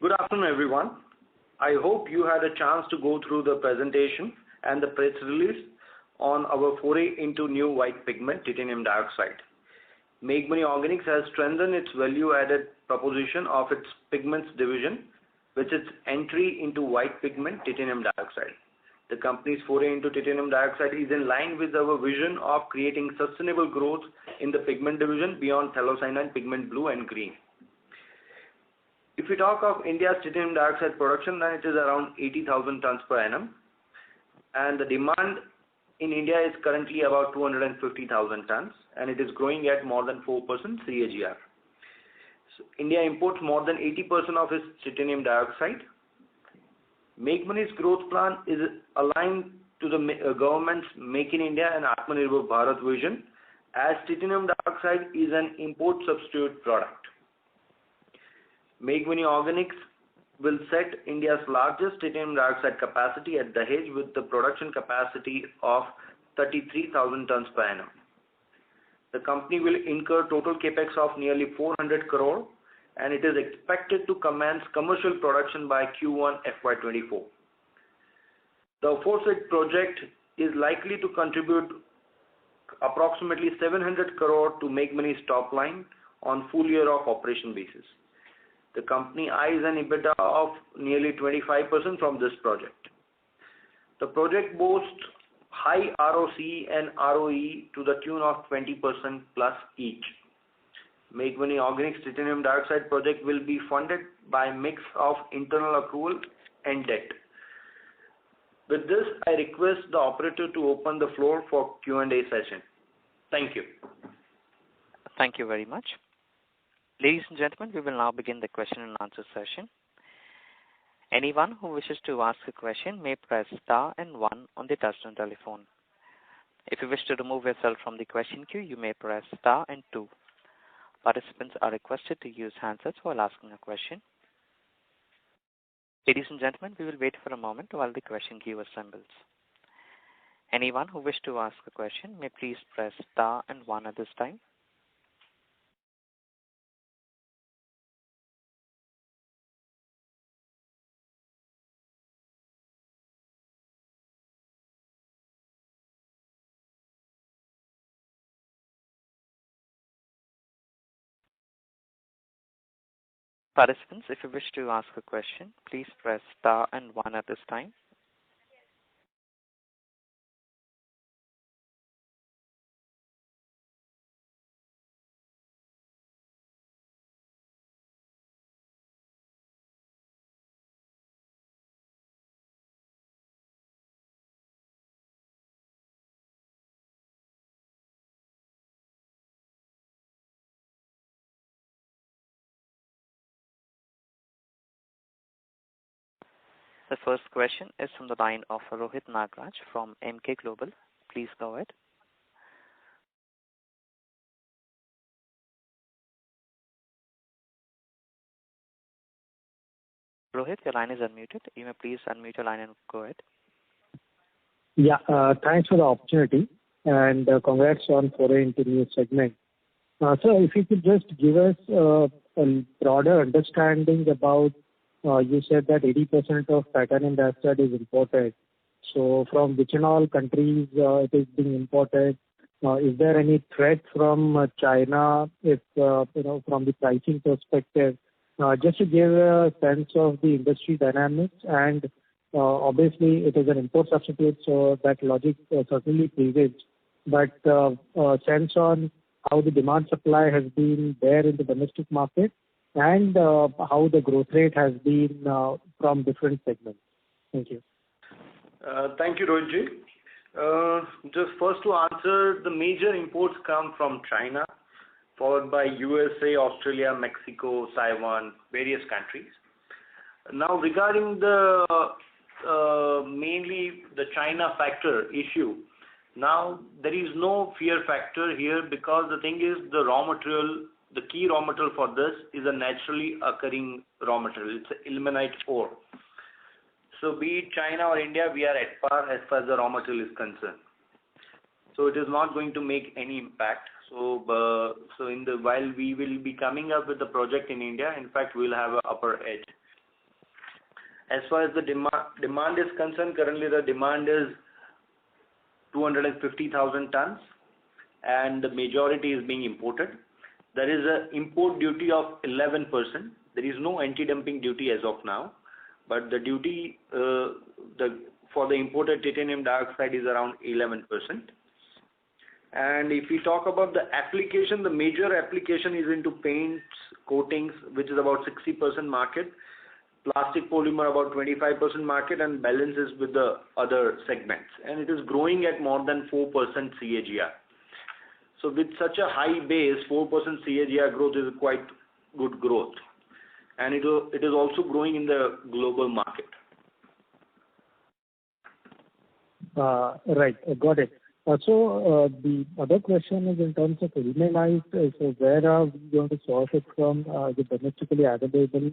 Good afternoon, everyone. I hope you had a chance to go through the presentation and the press release on our foray into new white pigment, titanium dioxide. Meghmani Organics has strengthened its value-added proposition of its pigments division with its entry into white pigment, titanium dioxide. The company's foray into titanium dioxide is in line with our vision of creating sustainable growth in the pigment division beyond phthalocyanine pigment blue and green. If we talk of India's titanium dioxide production, then it is around 80,000 tons per annum, and the demand in India is currently about 250,000 tons, and it is growing at more than 4% CAGR. So India imports more than 80% of its titanium dioxide. Meghmani's growth plan is aligned to the government's Make in India and Atmanirbhar Bharat vision, as titanium dioxide is an import substitute product. Meghmani Organics will set India's largest titanium dioxide capacity at Dahej with the production capacity of 33,000 tons per annum. The company will incur total capex of nearly 400 crore, and it is expected to commence commercial production by Q1 FY24. The aforesaid project is likely to contribute approximately 700 crore to Meghmani's top line on full year of operation basis. The company eyes an EBITDA of nearly 25% from this project. The project boasts high ROC and ROE to the tune of 20% plus each. Meghmani Organics titanium dioxide project will be funded by a mix of internal accrual and debt. With this, I request the operator to open the floor for Q&A session. Thank you. Thank you very much. Ladies and gentlemen, we will now begin the question and answer session. Anyone who wishes to ask a question may press star and 1 on the touchtone telephone. If you wish to remove yourself from the question queue, you may press star and 2. Participants are requested to use handsets while asking a question. Ladies and gentlemen, we will wait for a moment while the question queue assembles. Anyone who wishes to ask a question may please press star and 1 at this time. Participants, if you wish to ask a question, please press star and 1 at this time. The first question is from the line of Rohit Nagraj from Emkay Global. Please go ahead. Rohit, your line is unmuted. You may please unmute your line and go ahead. Yeah, thanks for the opportunity, and congrats on foray into new segment. So if you could just give us a broader understanding about, you said that 80% of titanium dioxide is imported. So from which and all countries it is being imported? Is there any threat from China if, from the pricing perspective? Just to give a sense of the industry dynamics, and obviously it is an import substitute, so that logic certainly prevails. But sense on how the demand supply has been there in the domestic market, and how the growth rate has been from different segments. Thank you. Thank you, Rohit. Just first to answer, the major imports come from China, followed by USA, Australia, Mexico, Taiwan, various countries. Now, regarding the mainly the China factor issue, now there is no fear factor here, because the thing is, the raw material, the key raw material for this is a naturally occurring raw material. It's ilmenite ore. So be it China or India, we are at par as far as the raw material is concerned. So it is not going to make any impact. So, while we will be coming up with the project in India, in fact, we'll have an upper edge As far as the demand is concerned, currently the demand is 250,000 tons, and the majority is being imported. There is an import duty of 11%. There is no anti-dumping duty as of now, but the duty for the imported titanium dioxide is around 11%. And if we talk about the application, the major application is into paints, coatings, which is about 60% market, plastic polymer about 25% market, and balance is with the other segments. And it is growing at more than 4% CAGR. So with such a high base, 4% CAGR growth is quite good growth. And it is also growing in the global market. Right, got it. So the other question is in terms of ilmenite, so where are we going to source it from? Is it domestically available?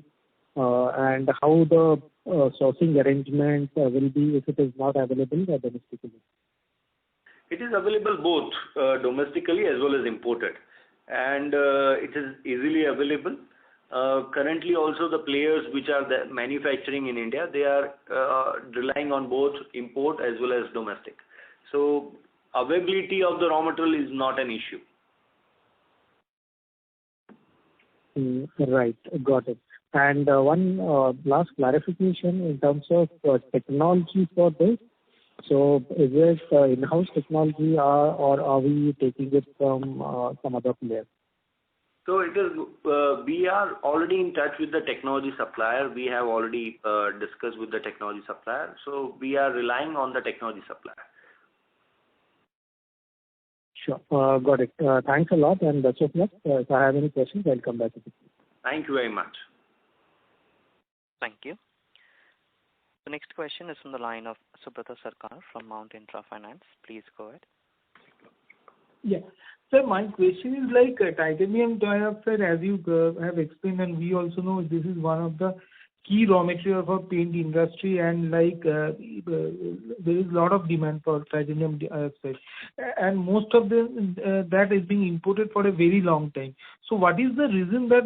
And how the sourcing arrangement will be if it is not available domestically? It is available both domestically as well as imported, and it is easily available. Currently also the players which are manufacturing in India, they are relying on both import as well as domestic. So availability of the raw material is not an issue. Right, got it. And one last clarification in terms of technology for this. So is it in-house technology or are we taking it from some other player? So it is. We are already in touch with the technology supplier. We have already discussed with the technology supplier. So we are relying on the technology supplier. Sure, got it. Thanks a lot, and best of luck. If I have any questions, I'll come back to you. Thank you very much. Thank you. The next question is from the line of Subrata Sarkar from Mount Intra Finance. Please go ahead. Yeah. Sir, my question is like titanium dioxide, as you have explained, and we also know this is one of the key raw material for paint industry, and like there is a lot of demand for titanium dioxide, and most of that is being imported for a very long time. So what is the reason that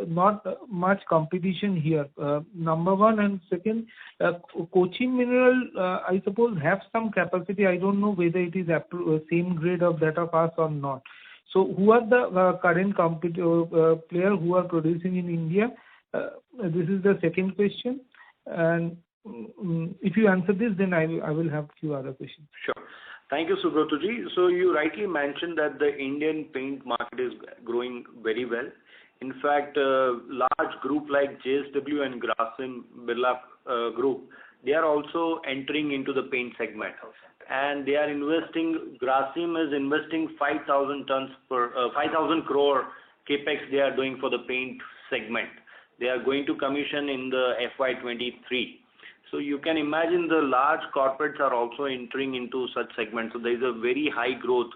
not much competition here? Number one, and second, Cochin Mineral, I suppose, have some capacity. I don't know whether it is same grade of that of us or not. So who are the current player who are producing in India? This is the second question, and if you answer this, then I will have a few other questions. Sure. Thank you, Subrata ji. So you rightly mentioned that the Indian paint market is growing very well. In fact, large group like JSW and Grasim Birla Group, they are also entering into the paint segment, and they are investing. Grasim is investing 5,000 crore capex they are doing for the paint segment. They are going to commission in the FY23. So you can imagine the large corporates are also entering into such segments. So there is a very high growth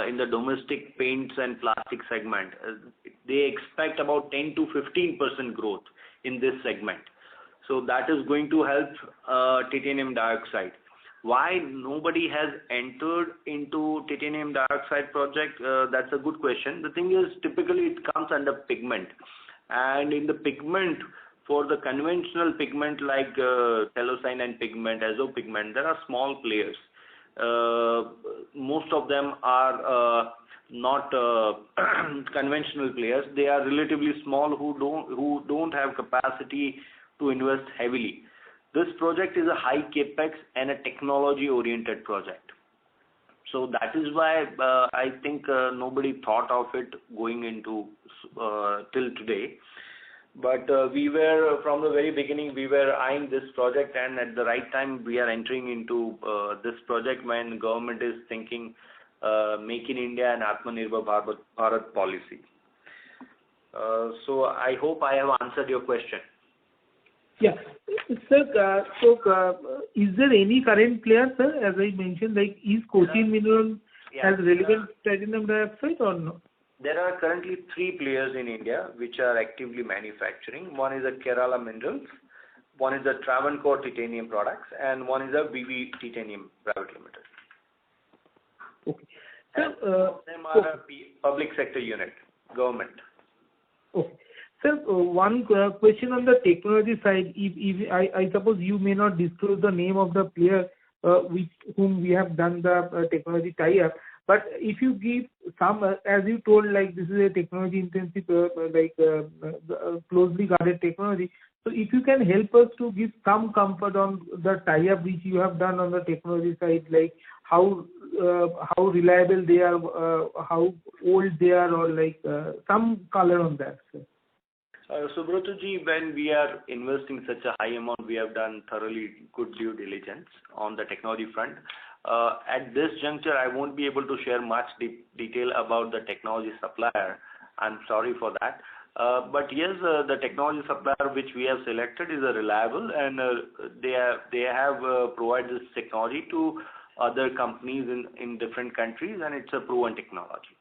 in the domestic paints and plastic segment. They expect about 10 to 15% growth in this segment. So that is going to help titanium dioxide. Why nobody has entered into titanium dioxide project? That's a good question. The thing is, typically it comes under pigment. And in the pigment, for the conventional pigment like phthalocyanine pigment, azo pigment, there are small players. Most of them are not conventional players. They are relatively small who don't have capacity to invest heavily. This project is a high capex and a technology-oriented project. So that is why I think nobody thought of it going into till today. But we were, from the very beginning, we were eyeing this project, and at the right time we are entering into this project when the government is thinking Make in India and Atmanirbhar Bharat policy. So I hope I have answered your question. Yeah. Sir, so is there any current player, sir, as I mentioned, like is Cochin Mineral has relevant titanium dioxide or no? There are currently 3 players in India which are actively manufacturing. One is a Kerala Minerals, one is a Travancore Titanium Products, and one is a BB Titanium Private Limited. Okay. And all of them are a public sector unit, government. Okay. Sir, one question on the technology side. If I suppose you may not disclose the name of the player with whom we have done the technology tie-up, but if you give some, as you told, like this is a technology intensive, closely guarded technology. So if you can help us to give some comfort on the tie-up which you have done on the technology side, like how reliable they are, how old they are, or like some color on that, sir. Subratoji, when we are investing such a high amount, we have done thoroughly good due diligence on the technology front. At this juncture, I won't be able to share much detail about the technology supplier. I'm sorry for that. But yes, the technology supplier which we have selected is a reliable, and they have provided this technology to other companies in different countries, and it's a proven technology.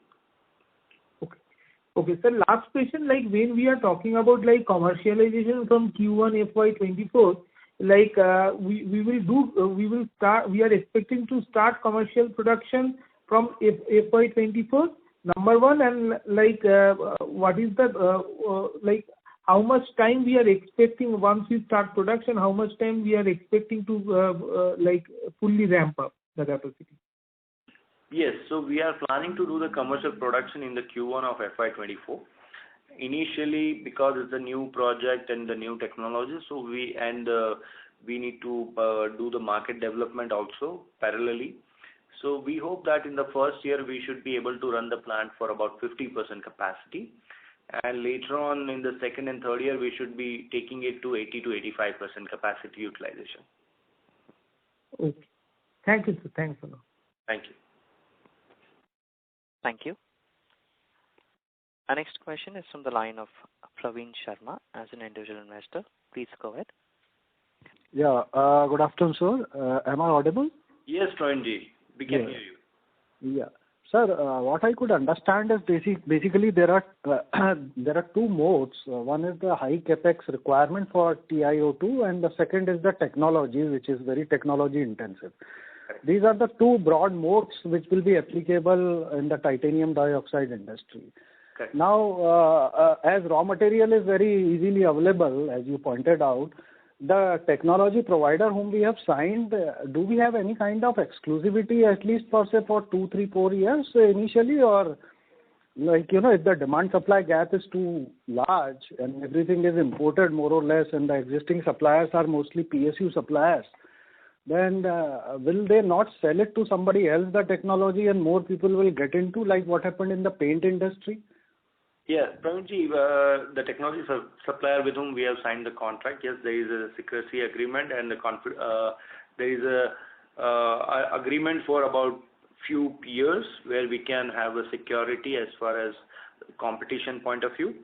Okay, sir. Last question, like when we are talking about like commercialization from Q1 FY24, like we are expecting to start commercial production from FY24. Number one, and like what is the like how much time we are expecting once we start production? How much time we are expecting to like fully ramp up the capacity? Yes, so we are planning to do the commercial production in the Q1 of FY24. Initially, because it's a new project and the new technology, so we need to do the market development also parallelly. So we hope that in the first year we should be able to run the plant for about 50% capacity, and later on in the second and third year we should be taking it to 80 to 85% capacity utilization. Okay. Thank you, sir. Thanks a lot. Thank you. Thank you. Our next question is from the line of Praveen Sharma as an individual investor. Please go ahead. Yeah. Good afternoon, sir. Am I audible? Yes, Praveenji. We can hear you. Yeah. Sir, what I could understand is basically there are two modes. One is the high capex requirement for TiO2, and the second is the technology, which is very technology intensive. These are the two broad modes which will be applicable in the titanium dioxide industry. Okay. Now, as raw material is very easily available, as you pointed out, the technology provider whom we have signed, do we have any kind of exclusivity at least for say for 2, 3, 4 years initially, or like if the demand supply gap is too large and everything is imported more or less, and the existing suppliers are mostly PSU suppliers, then will they not sell it to somebody else, the technology, and more people will get into, like what happened in the paint industry? Yeah, Praveenji, the technology supplier with whom we have signed the contract, yes, there is a secrecy agreement, and there is a agreement for about few years where we can have a security as far as competition point of view.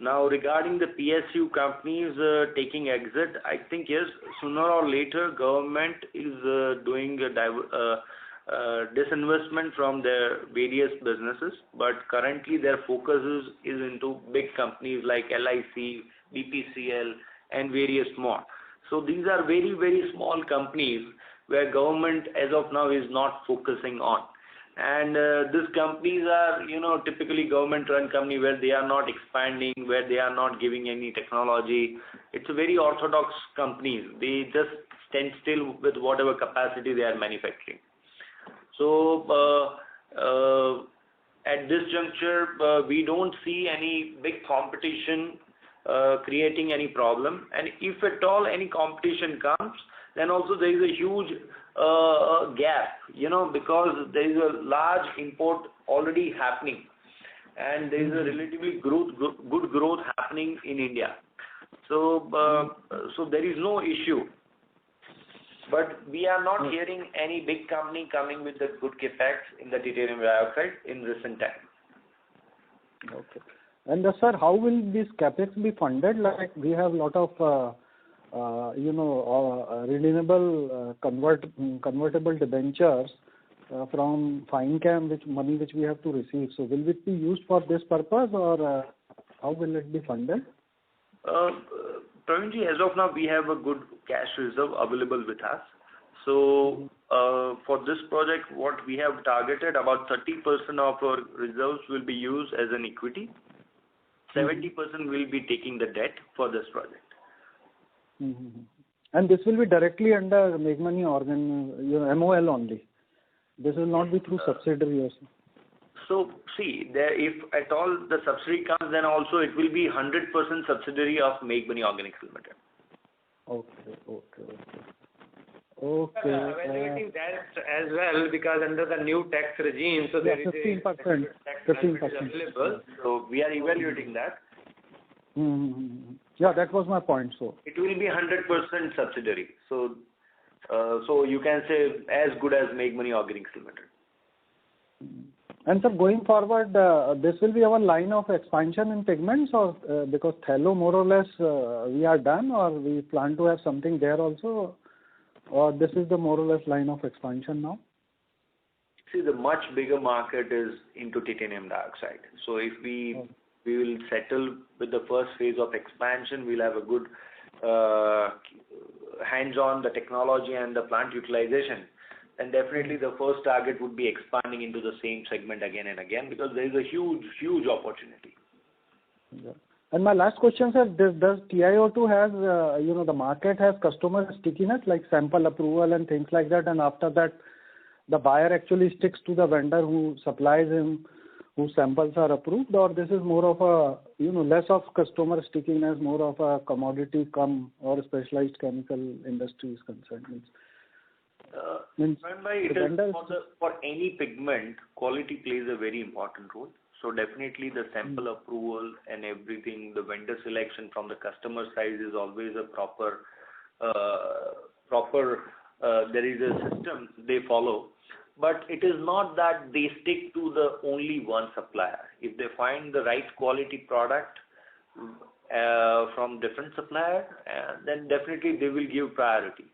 Now, regarding the PSU companies taking exit, I think yes, sooner or later government is doing a disinvestment from their various businesses, but currently their focus is into big companies like LIC, BPCL, and various more. So these are very, very small companies where government as of now is not focusing on. And these companies are, typically government-run company where they are not expanding, where they are not giving any technology. It's a very orthodox companies. They just stand still with whatever capacity they are manufacturing. So at this juncture, we don't see any big competition creating any problem. And if at all any competition comes, then also there is a huge gap, because there is a large import already happening, and there is a relatively good growth happening in India. So there is no issue. But we are not hearing any big company coming with the good capex in the titanium dioxide in recent time. Okay. And sir, how will this capex be funded? Like we have a lot of renewable convertible debentures from FineChem, which we have to receive. So will it be used for this purpose, or how will it be funded? Praveenji, as of now, we have a good cash reserve available with us. So for this project, what we have targeted, about 30% of our reserves will be used as an equity. 70% will be taking the debt for this project. And this will be directly under Make Money MOL only. This will not be through subsidiary or something. So see, if at all the subsidy comes, then also it will be 100% subsidiary of Make Money Organics Limited. Okay. Evaluating that as well, because under the new tax regime, so there is 15%. tax benefit available. So we are evaluating that. Yeah, that was my point. So it will be 100% subsidiary. So you can say as good as Make Money Organics Limited. And sir, going forward, this will be our line of expansion in pigments, or because Thalo more or less we are done, or we plan to have something there also, or this is the more or less line of expansion now? See, the much bigger market is into titanium dioxide. So if we will settle with the first phase of expansion, we'll have a good hands-on the technology and the plant utilization. And definitely the first target would be expanding into the same segment again and again, because there is a huge opportunity. Yeah. And my last question, sir, does TiO2 has, the market has customer stickiness like sample approval and things like that, and after that the buyer actually sticks to the vendor who supplies him, whose samples are approved, or this is more of a, less of customer stickiness, more of a commodity or specialized chemical industry is concerned? For any pigment, quality plays a very important role. So definitely the sample approval and everything, the vendor selection from the customer side is always a proper, there is a system they follow. But it is not that they stick to the only one supplier. If they find the right quality product from different supplier, then definitely they will give priority.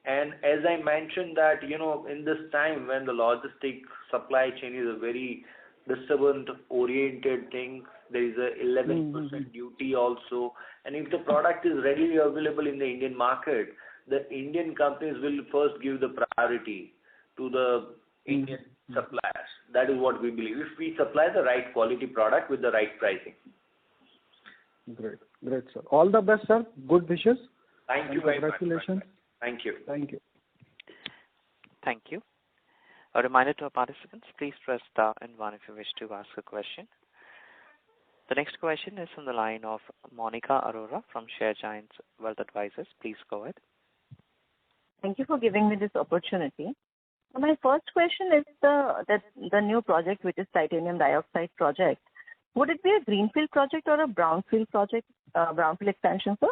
And as I mentioned that, in this time when the logistic supply chain is a very disturbance oriented thing, there is a 11% duty also. And if the product is readily available in the Indian market, the Indian companies will first give the priority to the Indian suppliers. That is what we believe. If we supply the right quality product with the right pricing. Great, sir. All the best, sir. Good wishes. Thank you very much. Congratulations. Thank you. Thank you. Thank you. A reminder to our participants, please press star and 1 if you wish to ask a question. The next question is from the line of Monica Arora from Share Giants Wealth Advisors. Please go ahead. Thank you for giving me this opportunity. My first question is the new project, which is titanium dioxide project. Would it be a greenfield project or a brownfield project, brownfield expansion, sir?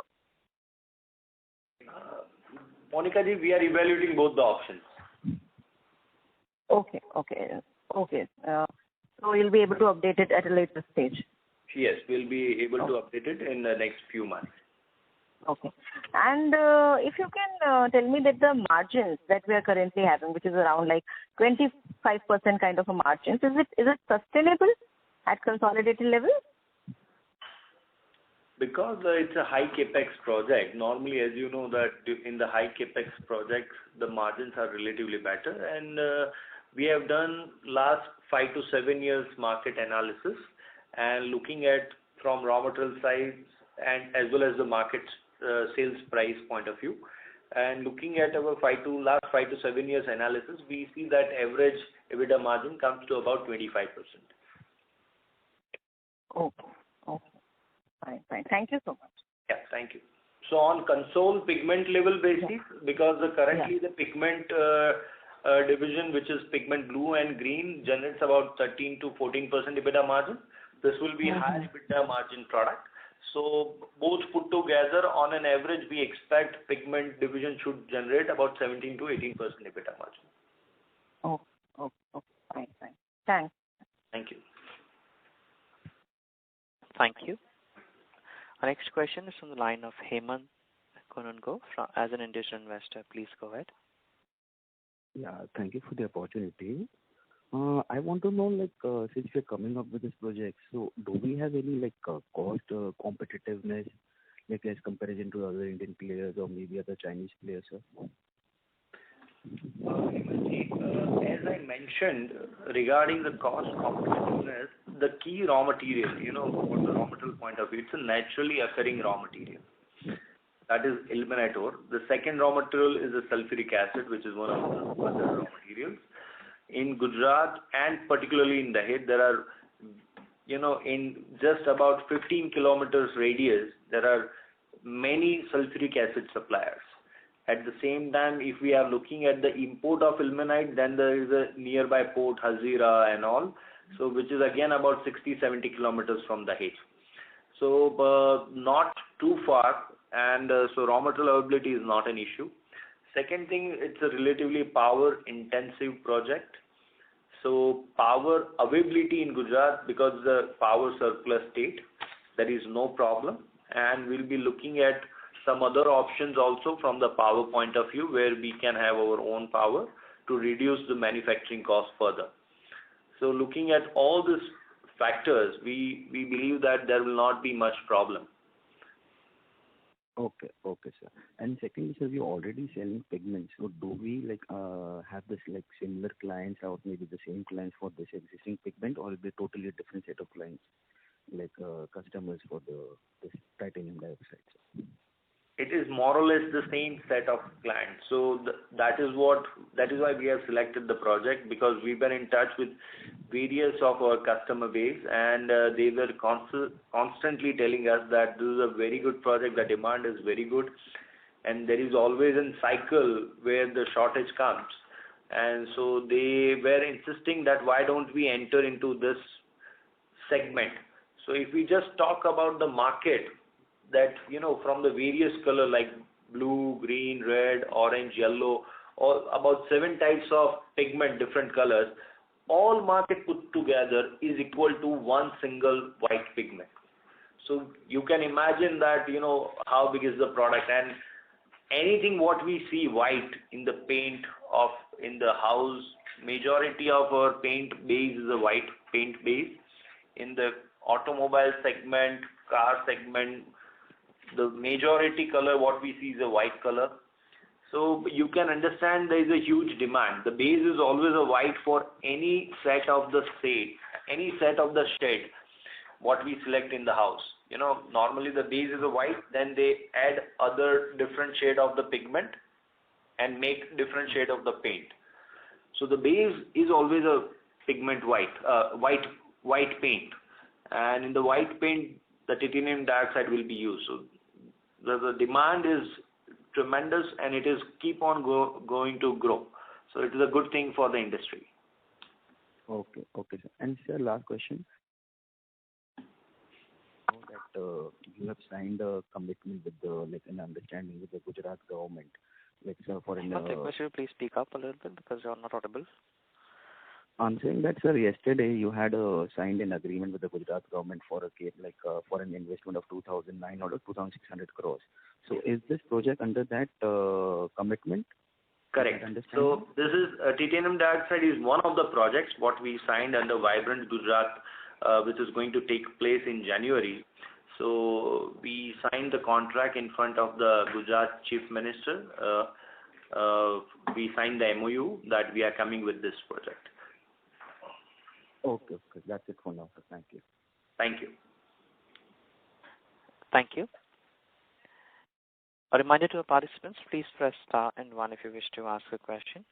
Monica ji, we are evaluating both the options. Okay. So you'll be able to update it at a later stage. Yes, we'll be able to update it in the next few months. Okay. And if you can tell me that the margins that we are currently having, which is around like 25% kind of a margins, is it sustainable at consolidated level? Because it's a high capex project, normally as you know that in the high capex projects, the margins are relatively better, and we have done last 5 to 7 years market analysis and looking at from raw material sides and as well as the market sales price point of view, and looking at our last 5 to 7 years analysis, we see that average EBITDA margin comes to about 25%. Okay. Fine. Thank you so much. Yeah, thank you. So on console pigment level basis, because currently the pigment division, which is pigment blue and green, generates about 13 to 14% EBITDA margin. This will be high EBITDA margin product. So both put together, on an average, we expect pigment division should generate about 17 to 18% EBITDA margin. Okay. Fine. Thanks. Thank you. Thank you. Our next question is from the line of Hemant Konungo as an individual investor. Please go ahead. Yeah, thank you for the opportunity. I want to know, since we're coming up with this project, so do we have any cost competitiveness, as comparison to other Indian players or maybe other Chinese players, sir? As I mentioned, regarding the cost competitiveness, the key raw material, from the raw material point of view, it's a naturally occurring raw material. That is ilmenite ore. The second raw material is the sulfuric acid, which is one of the other raw materials. In Gujarat and particularly in Dahej, there are, in just about 15 kilometers radius, there are many sulfuric acid suppliers. At the same time, if we are looking at the import of ilmenite, then there is a nearby port, Hazira and all, so which is again about 60-70 kilometers from Dahej. So not too far, and so raw material availability is not an issue. Second thing, it's a relatively power intensive project. So power availability in Gujarat, because the power surplus state, there is no problem, and we'll be looking at some other options also from the power point of view, where we can have our own power to reduce the manufacturing cost further. So looking at all these factors, we believe that there will not be much problem. Okay, sir. And secondly, sir, we are already selling pigments. So do we have this similar clients or maybe the same clients for this existing pigment, or is it totally a different set of clients, customers for this titanium dioxide, sir? It is more or less the same set of clients. So that is why we have selected the project, because we were in touch with various of our customer base, and they were constantly telling us that this is a very good project, the demand is very good, and there is always a cycle where the shortage comes. And so they were insisting that why don't we enter into this segment. So if we just talk about the market, that from the various color like blue, green, red, orange, yellow, or about 7 types of pigment, different colors, all market put together is equal to one single white pigment. So you can imagine that how big is the product, and anything what we see white in the paint of in the house, majority of our paint base is a white paint base. In the automobile segment, car segment, the majority color what we see is a white color. So you can understand there is a huge demand. The base is always a white for any set of the shade, what we select in the house. Normally the base is a white, then they add other different shade of the pigment and make different shade of the paint. So the base is always a pigment white paint, and in the white paint the titanium dioxide will be used. So the demand is tremendous, and it is keep on going to grow. So it is a good thing for the industry. Okay, sir. And sir, last question. That you have signed a commitment with an understanding with the Gujarat government, for an. Sir, please speak up a little bit because you are not audible. I'm saying that, sir, yesterday you had signed an agreement with the Gujarat government for for an investment of 2,900 or 2,600 crores. So is this project under that commitment? Correct. So this is titanium dioxide is one of the projects what we signed under Vibrant Gujarat, which is going to take place in January. So we signed the contract in front of the Gujarat Chief Minister. We signed the MOU that we are coming with this project. Okay. That's it for now, sir. Thank you. Thank you. Thank you. A reminder to the participants, please press star and 1 if you wish to ask a question.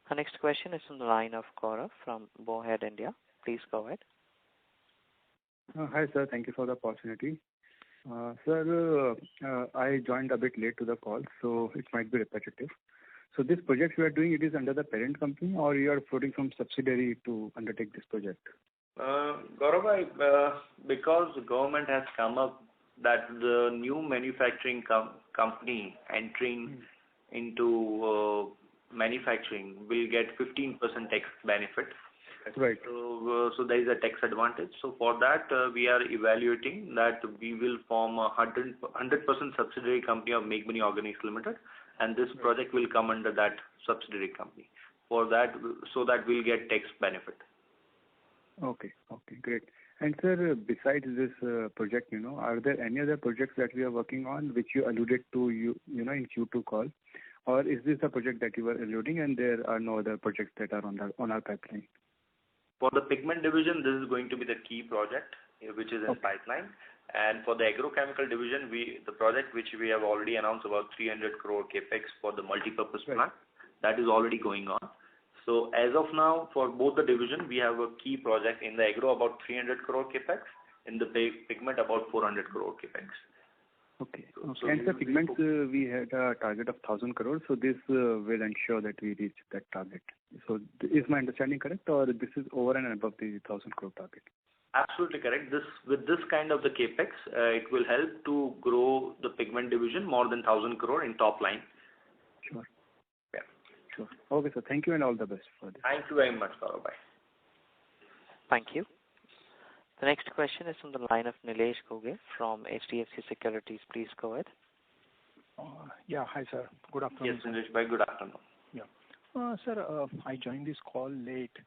Our next question is from the line of Gaurav from Bowhead India. Please go ahead. Hi, sir. Thank you for the opportunity. Sir, I joined a bit late to the call, so it might be repetitive. So this project you are doing, it is under the parent company, or you are floating from subsidiary to undertake this project? Gaurav, because the government has come up that the new manufacturing company entering into manufacturing will get 15% tax benefit. Right. So there is a tax advantage. So for that, we are evaluating that we will form a 100% subsidiary company of Make Money Organics Limited, and this project will come under that subsidiary company. For that, so that we'll get tax benefit. Okay, great. And sir, besides this project, are there any other projects that we are working on which you alluded to, in Q2 call, or is this a project that you were alluding and there are no other projects that are on our pipeline? For the pigment division, this is going to be the key project, which is in pipeline. And for the agrochemical division, the project which we have already announced, about 300 crore capex for the multi-purpose plant, that is already going on. So as of now, for both the division, we have a key project in the agro about 300 crore capex, in the pigment about 400 crore capex. Okay. And the pigments, we had a target of 1,000 crores, so this will ensure that we reach that target. So is my understanding correct, or this is over and above the 1,000 crore target? Absolutely correct. With this kind of the capex, it will help to grow the pigment division more than 1,000 crore in top line. Sure. Yeah. Sure. Okay, sir. Thank you and all the best for this. Thank you very much, Gaurav. Thank you. The next question is from the line of Nilesh Ghuge from HDFC Securities. Please go ahead. Yeah. Hi, sir. Good afternoon. Yes, Nilesh bhai. Good afternoon. Yeah. Sir, I joined this call late,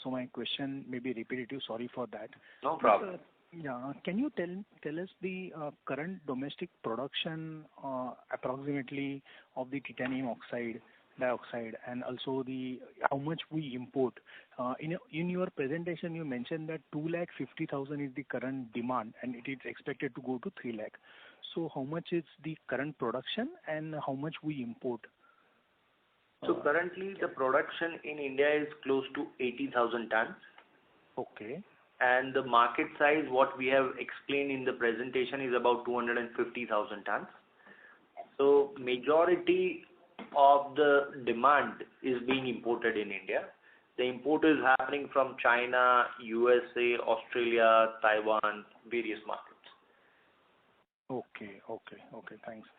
so my question may be repetitive. Sorry for that. No problem. Yeah. Can you tell us the current domestic production approximately of the titanium dioxide, and also how much we import? In your presentation, you mentioned that 250,000 is the current demand, and it is expected to go to 3 lakh. So how much is the current production, and how much we import? So currently, the production in India is close to 80,000 tons. Okay. And the market size, what we have explained in the presentation, is about 250,000 tons. So majority of the demand is being imported in India. The import is happening from China, USA, Australia, Taiwan, various markets. Okay. Thanks.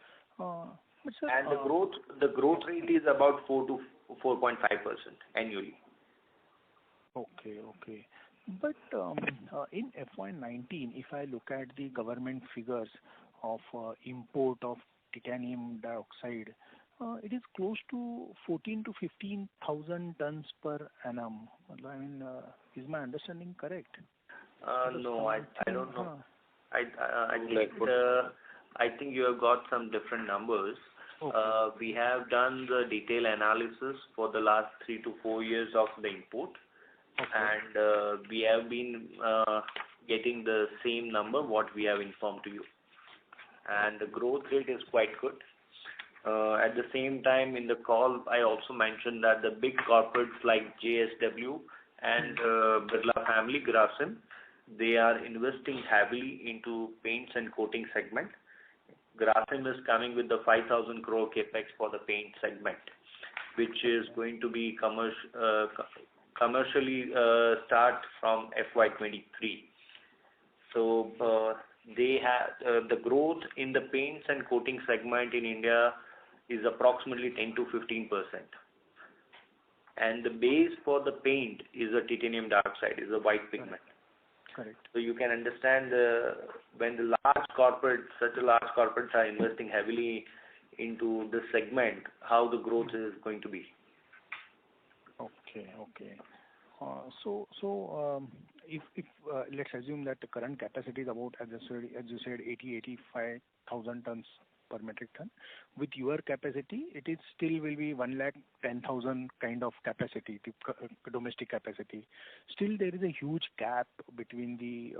But sir, and the growth rate is about 4 to 4.5% annually. Okay. But in FY19, if I look at the government figures of import of titanium dioxide, it is close to 14 to 15,000 tons per annum. I mean, is my understanding correct? No, I don't know. I think you have got some different numbers. Okay. We have done the detailed analysis for the last 3 to 4 years of the import. Okay. And we have been getting the same number what we have informed to you. And the growth rate is quite good. At the same time, in the call, I also mentioned that the big corporates like JSW and Birla Family, Grasim, they are investing heavily into paints and coating segment. Grasim is coming with the 5,000 crore capex for the paint segment, which is going to be commercially start from FY23. So they have the growth in the paints and coating segment in India is approximately 10 to 15%. And the base for the paint is a titanium dioxide, is a white pigment. Correct. So you can understand when the such a large corporates are investing heavily into this segment, how the growth is going to be. Okay. So if let's assume that the current capacity is about, as you said, 85,000 tons per metric ton. With your capacity, it is still will be 110,000 kind of capacity, the domestic capacity. Still, there is a huge gap between the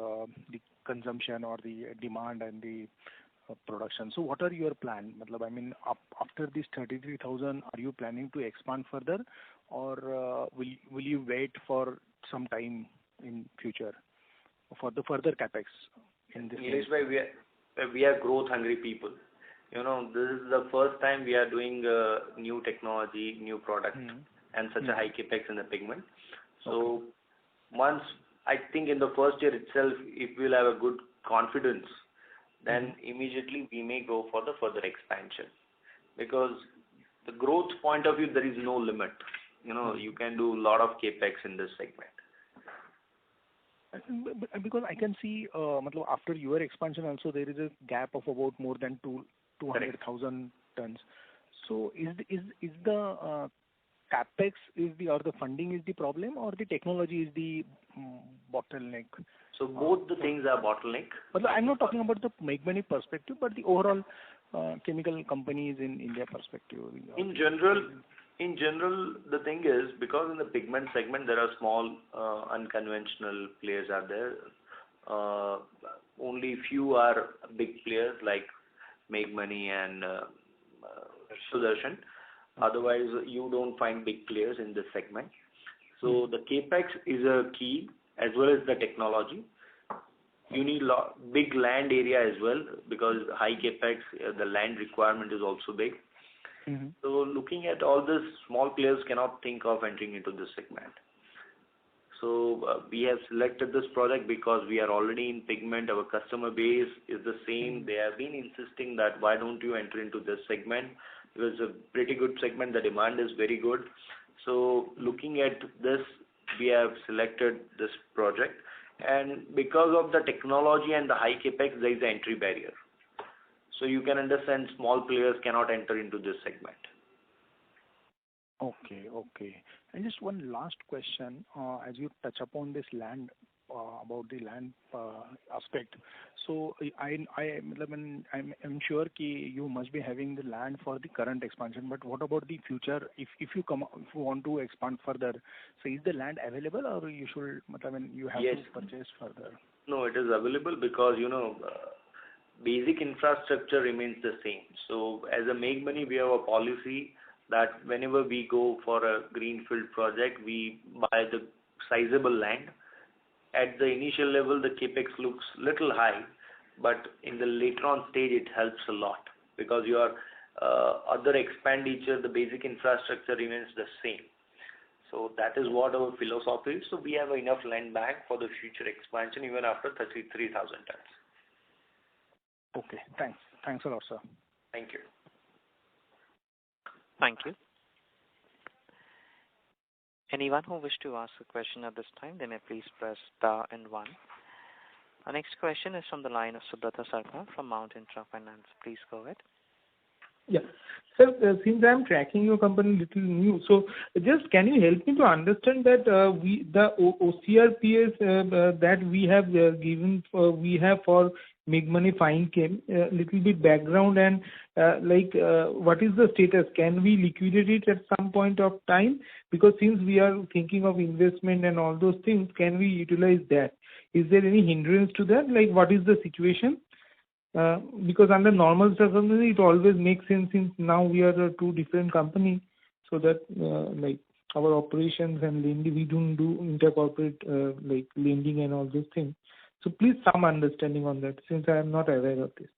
consumption or the demand and the production. So, what are your plan? I mean, after this 33,000, are you planning to expand further, or will you wait for some time in future for the further capex in this? Yes, we are growth hungry people. You know, this is the first time we are doing new technology, new product, and such a high capex in the pigment. So once, I think in the first year itself, if we'll have a good confidence, then immediately we may go for the further expansion. Because the growth point of view, there is no limit. You know, you can do a lot of capex in this segment. Because I can see, after your expansion also, there is a gap of about more than 200,000 tons. So is the capex or the funding is the problem, or the technology is the bottleneck? So both the things are bottleneck. But I'm not talking about the make money perspective, but the overall chemical companies in India perspective. In general, In general, the thing is, because in the pigment segment there are small unconventional players are there. Only few are big players like Make Money and Sudarshan. Otherwise, you don't find big players in this segment. So the capex is a key as well as the technology. You need big land area as well because high capex, the land requirement is also big. So looking at all this, small players cannot think of entering into this segment. So we have selected this project because we are already in pigment. Our customer base is the same. They have been insisting that why don't you enter into this segment? Because it's a pretty good segment. The demand is very good. So looking at this, we have selected this project. And because of the technology and the high capex, there is an entry barrier. So you can understand small players cannot enter into this segment. Okay. And just one last question, as you touch upon this land, about the land aspect. So I'm sure you must be having the land for the current expansion, but what about the future? If you want to expand further, so is the land available, or you have Yes. to purchase further? No, it is available because basic infrastructure remains the same. So as a Make Money, we have a policy that whenever we go for a greenfield project, we buy the sizable land. At the initial level, the capex looks little high, but in the later on stage, it helps a lot because your other expenditure, the basic infrastructure remains the same. So that is what our philosophy is. So we have enough land bank for the future expansion even after 33,000 tons. Okay, thanks. Thanks a lot, sir. Thank you. Thank you. Anyone who wish to ask a question at this time, they may please press star and 1. Our next question is from the line of Subrata Sarkar from Mount Intra Finance. Please go ahead. Yeah. Sir, since I am tracking your company little new, so just can you help me to understand that the OCRPS that we have given we have for Make Money Fine Chem, little bit background and what is the status? Can we liquidate it at some point of time? Because since we are thinking of investment and all those things, can we utilize that? Is there any hindrance to that? Like what is the situation? Because under normal circumstances, it always makes sense since now we are two different companies, so that our operations and lending, we don't do intercorporate lending and all those things. So please some understanding on that since I am not aware of this.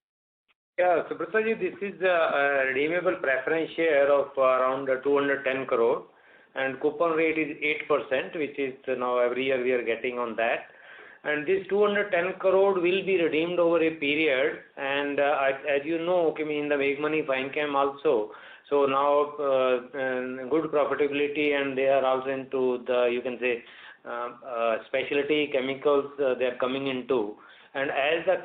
Yeah, Subrata ji, this is a redeemable preference share of around 210 crore and coupon rate is 8%, which is now every year we are getting on that. And this 210 crore will be redeemed over a period, and as you know, in the Make Money Fine Chem also, so now good profitability, and they are also into the, you can say, specialty chemicals they are coming into, and as the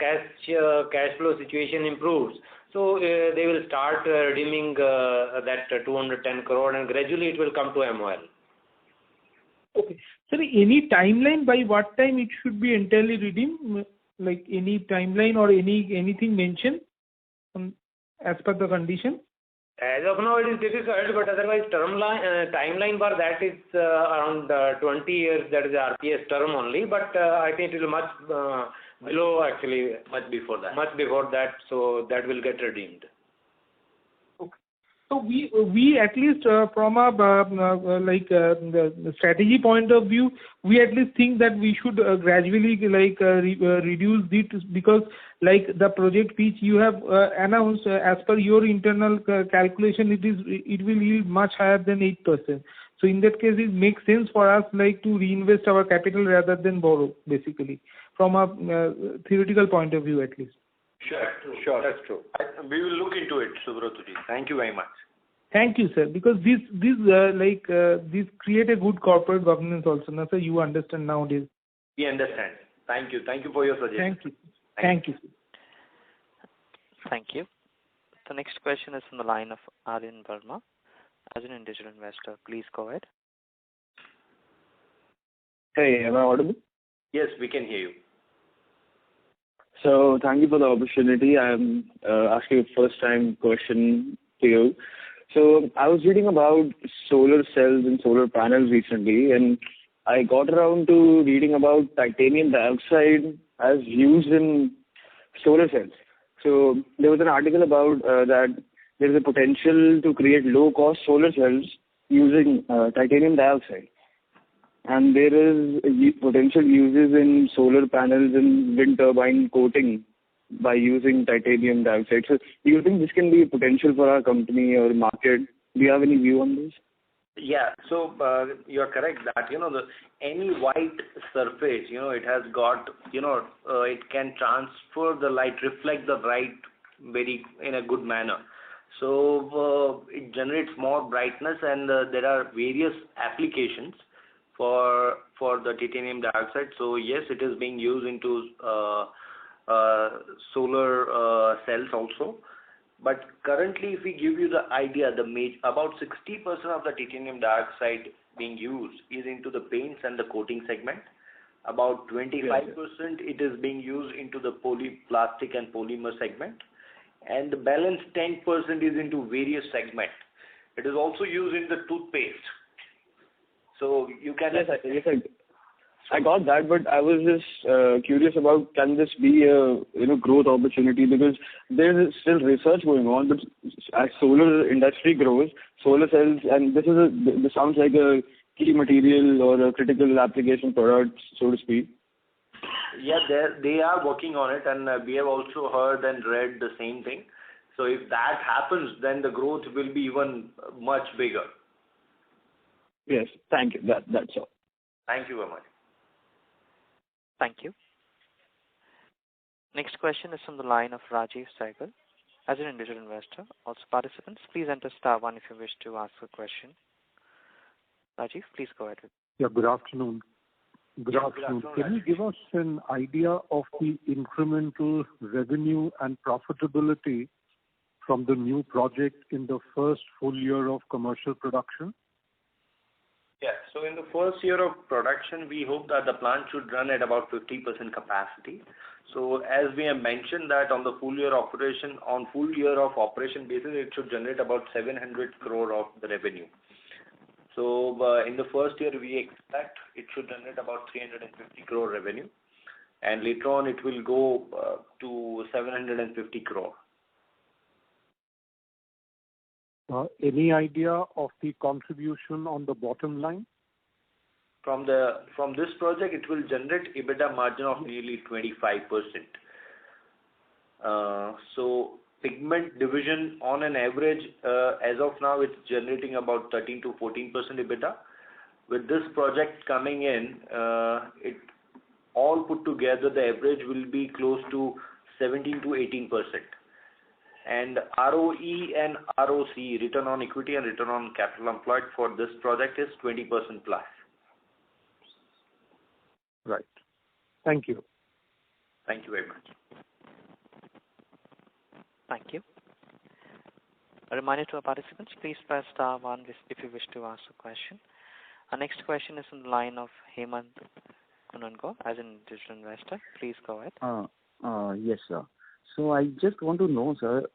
cash flow situation improves, so they will start redeeming that 210 crore, and gradually it will come to MOL. Okay. Sir, any timeline by what time it should be entirely redeemed? Like any timeline or anything mentioned as per the condition? As of now, it is difficult, but otherwise timeline for that is around 20 years. That is the RPS term only, but I think it will much below actually. Much before that. Much before that, so that will get redeemed. So we at least from a the strategy point of view, we at least think that we should gradually reduce it because the project which you have announced as per your internal calculation, it will yield much higher than 8%. So in that case, it makes sense for us to reinvest our capital rather than borrow, basically, from a theoretical point of view at least. Sure. That's true. We will look into it, Subrata ji. Thank you very much. Thank you, sir. Because this create a good corporate governance also. Now, sir, you understand nowadays. We understand. Thank you. Thank you for your suggestion. Thank you. Thank you. The next question is from the line of Aryan Verma. As an individual investor, please go ahead. Hey, am I audible? Yes, we can hear you. So thank you for the opportunity. I'm asking a first time question to you. So I was reading about solar cells and solar panels recently, and I got around to reading about titanium dioxide as used in solar cells. So there was an article about that there is a potential to create low-cost solar cells using titanium dioxide. And there is potential uses in solar panels and wind turbine coating by using titanium dioxide. So do you think this can be a potential for our company or market? Do you have any view on this? Yeah. So you're correct that any white surface, it has got, it can transfer the light, reflect the light in a good manner. So it generates more brightness, and there are various applications for the titanium dioxide. So yes, it is being used into solar cells also. But currently, if we give you the idea, about 60% of the titanium dioxide being used is into the paints and the coating segment. About 25% it is being used into the plastic and polymer segment, and the balance 10% is into various segments. It is also used in the toothpaste. So you can. Yes, I got that, but I was just curious about, can this be a growth opportunity, because there is still research going on. But as solar industry grows, solar cells, and this sounds like a key material or a critical application product, so to speak. Yeah, they are working on it, and we have also heard and read the same thing. So if that happens, then the growth will be even much bigger. Yes, thank you. That's all. Thank you very much. Thank you. Next question is from the line of Rajiv Saigal. As an individual investor, also participants, please enter *1 if you wish to ask a question. Rajiv, please go ahead. Yeah, good afternoon. Good afternoon. Can you give us an idea of the incremental revenue and profitability from the new project in the first full year of commercial production? Yeah. So in the first year of production, we hope that the plant should run at about 50% capacity. So as we have mentioned that on the full year of operation basis, it should generate about 700 crore of the revenue. So in the first year, we expect it should generate about 350 crore revenue, and later on it will go to 750 crore. Any idea of the contribution on the bottom line? From this project, it will generate EBITDA margin of nearly 25%. So pigment division on an average, as of now, it's generating about 13 to 14% EBITDA. With this project coming in, it all put together, the average will be close to 17 to 18%. And ROE and ROC, return on equity and return on capital employed, for this project is 20% plus. Right. Thank you. Thank you very much. Thank you. A reminder to our participants, please press *1 if you wish to ask a question. Our next question is on the line of Hemant Kunungo as an individual investor. Please go ahead. Yes, sir. So I just want to know, sir,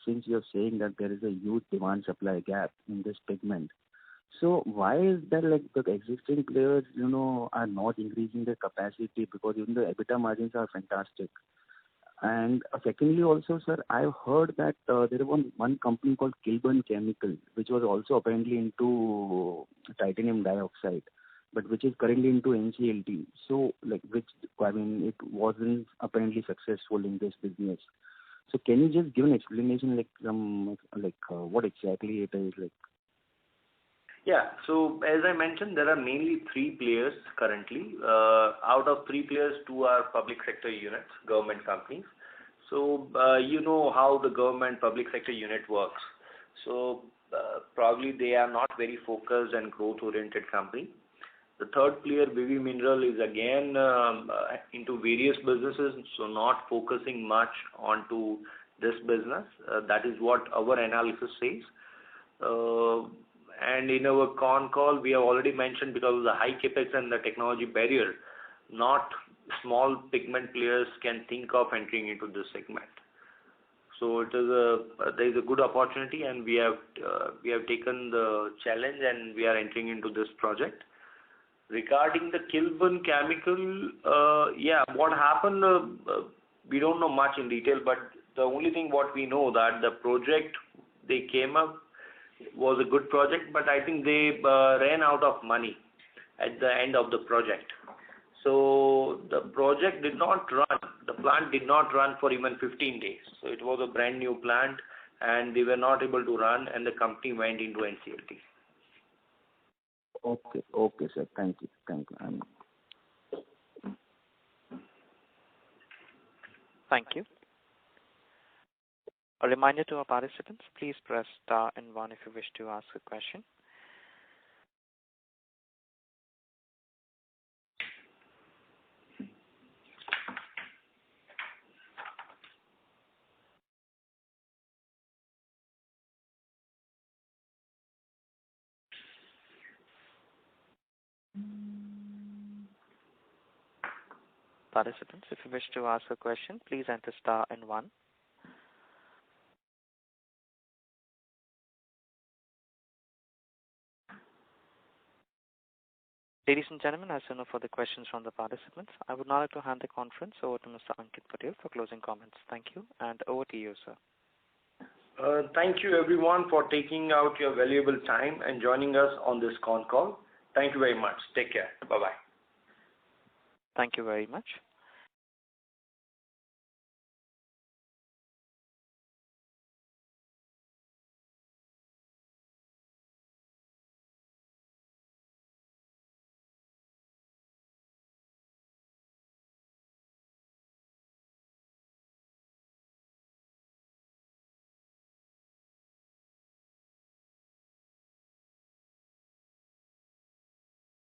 since you're saying that there is a huge demand-supply gap in this pigment, so why is that the existing players, are not increasing their capacity, because even the EBITDA margins are fantastic? And secondly, also, sir, I've heard that there was one company called Kilburn Chemical, which was also apparently into titanium dioxide, but which is currently into NCLT. So, it wasn't apparently successful in this business. So, can you just give an explanation, what exactly it is like? Yeah. So, as I mentioned, there are mainly 3 players currently. Out of 3 players, 2 are public sector units, government companies. So, you know how the government public sector unit works. So, probably they are not very focused and growth-oriented company. The third player, BV Mineral, is again into various businesses, so not focusing much onto this business. That is what our analysis says. And in our con call, we have already mentioned, because of the high capex and the technology barrier, not small pigment players can think of entering into this segment. So it is there is a good opportunity, and we have taken the challenge, and we are entering into this project. Regarding the Kilburn Chemical, what happened, we don't know much in detail, but the only thing what we know that the project they came up was a good project, but I think they ran out of money at the end of the project. So the project did not run, the plant did not run for even 15 days. So it was a brand new plant, and they were not able to run, and the company went into NCLT. Okay, sir. Thank you. Thank you. A reminder to our participants, please press star and 1 if you wish to ask a question. Participants, if you wish to ask a question, please enter star and 1. Ladies and gentlemen, as there are no further questions from the participants, I would now like to hand the conference over to Mr. Ankit Patel for closing comments. Thank you, and over to you, sir. Thank you everyone for taking out your valuable time and joining us on this con call. Thank you very much. Take care. Bye-bye. Thank you very much.